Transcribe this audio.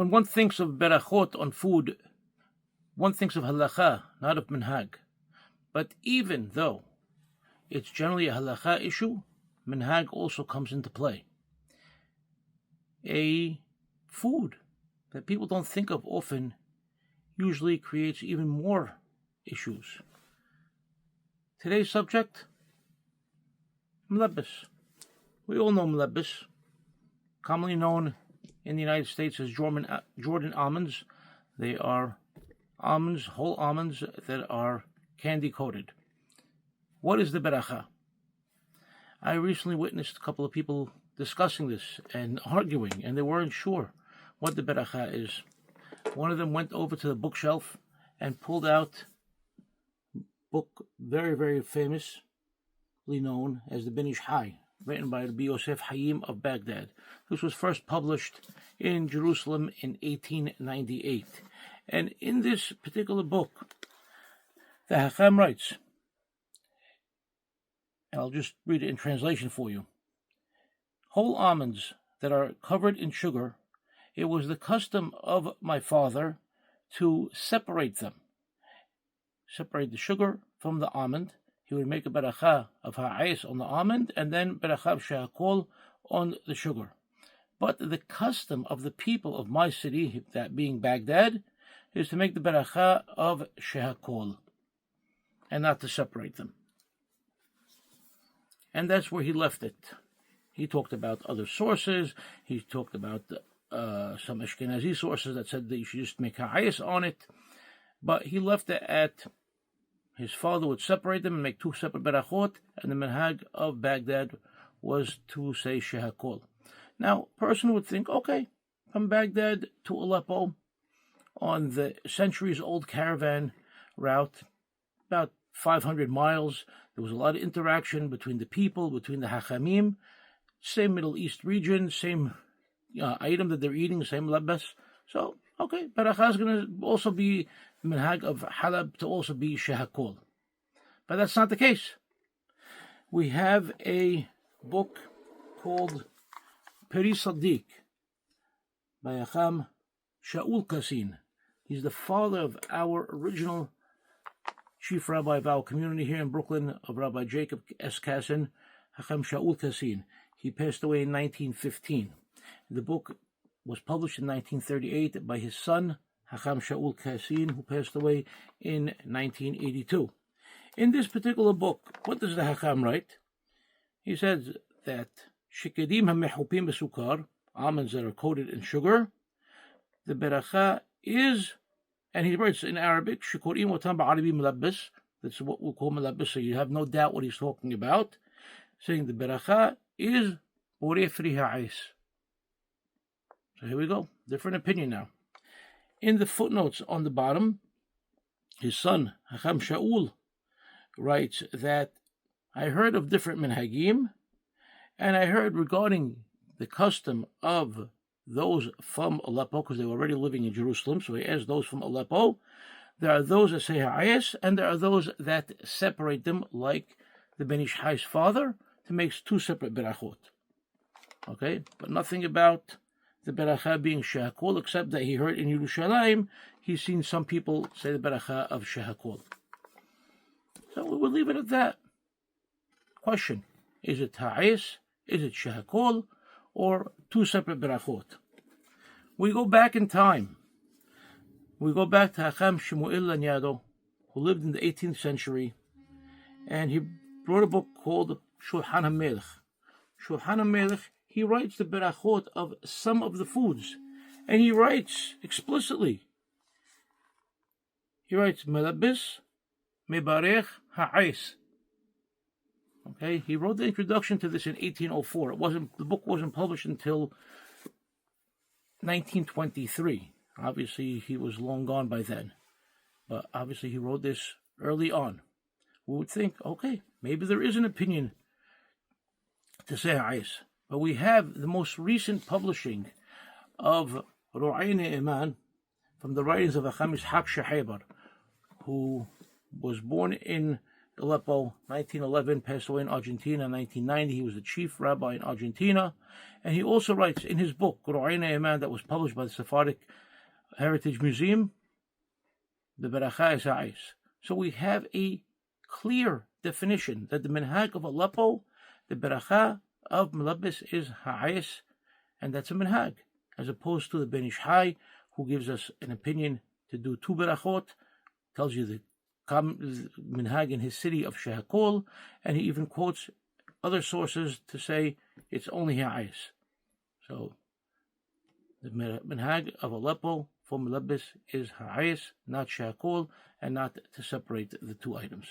When one thinks of berachot on food, one thinks of halakha, not of minhag. But even though it's generally a halakha issue, minhag also comes into play. A food that people don't think of often usually creates even more issues. Today's subject, mlabbis. We all know mlabbis, commonly known in the United States as Jordan almonds. They are almonds, whole almonds that are candy coated. What is the berakhah? I recently witnessed a couple of people discussing this and arguing, and they weren't sure what the berakhah is. One of them went over to the bookshelf and pulled out a book very, very famously known as the Ben Ish Hai, written by Rabbi Yosef Hayim of Baghdad. This was first published in Jerusalem in 1898. And in this particular book, the Hacham writes, and I'll just read it in translation for you. Whole almonds that are covered in sugar, it was the custom of my father to separate them. Separate the sugar from the almond. He would make a berakhah of ha'ais on the almond and then berakhah of shehakol on the sugar. But the custom of the people of my city, that being Baghdad, is to make the berakhah of shehakol and not to separate them. And that's where he left it. He talked about other sources. He talked about some Ashkenazi sources that said that you should just make ha'ais on it. But he left it at his father would separate them and make two separate berachot, and the minhag of Baghdad was to say shehakol. Now, a person would think, okay, from Baghdad to Aleppo on the centuries-old caravan route, about 500 miles, there was a lot of interaction between the people, between the Hachamim, same Middle East region, same item that they're eating, same labbas. So, okay, Berakhah is going to also be minhag of Halab to also be shehakol. But that's not the case. We have a book called Peri Sadiq by Hacham Shaul Kassin. He's the father of our original chief rabbi of our community here in Brooklyn, of Rabbi Jacob S. Kassin, Hacham Shaul Kassin. He passed away in 1915. The book was published in 1938 by his son, Hacham Shaul Kassin, who passed away in 1982. In this particular book, what does the Hacham write? He says that Shikedim HaMehupim Besukar, almonds that are coated in sugar, the Berakhah is, and he writes in Arabic, Shikorim Watam Ba'arabi Mulabbis, that's what we'll call Mulabbis, so you have no doubt what he's talking about, saying the Berakhah is Borefri Ha'ais. So here we go, different opinion now. In the footnotes on the bottom, his son, Hacham Shaul, writes that I heard of different minhagim, and I heard regarding the custom of those from Aleppo, because they were already living in Jerusalem, so he asked those from Aleppo. There are those that say ha'ayas, and there are those that separate them, like the Ben Ish Hai's father, to make two separate berachot. Okay, but nothing about the berakhah being shehakol, except that he heard in Yerushalayim, he's seen some people say the berakhah of shehakol. So we will leave it at that. Question, is it ha'is, is it shehakol, or two separate berachot? We go back in time. We go back to Hacham Shemuel Lanyado, who lived in the 18th century, and he wrote a book called Shulchan HaMelech. Shulchan HaMelech, he writes the berachot of some of the foods, and he writes explicitly. He writes Melabis Mebarech Ha'ais. Okay, he wrote the introduction to this in 1804. The book wasn't published until 1923. Obviously, he was long gone by then, but obviously he wrote this early on. We would think, okay, maybe there is an opinion to say ha'ais. But we have the most recent publishing of Ru'ayn Iman from the writings of Hacham Ishaq Shehebar, who was born in Aleppo, 1911, passed away in Argentina in 1990. He was the chief rabbi in Argentina. And he also writes in his book, Lorraine Shamie, that was published by the Sephardic Heritage Museum, the Berakhah is ha'ais. So we have a clear definition that the minhag of Aleppo, the Berakhah of Melabbis is ha'ais, and that's a minhag, as opposed to the Ben Ish Hai, who gives us an opinion to do 2 berachot, tells you the minhag in his city of Shehakol, and he even quotes other sources to say it's only ha'ais. So the minhag of Aleppo for Melabbis is ha'ais, not Shehakol, and not to separate the 2 items.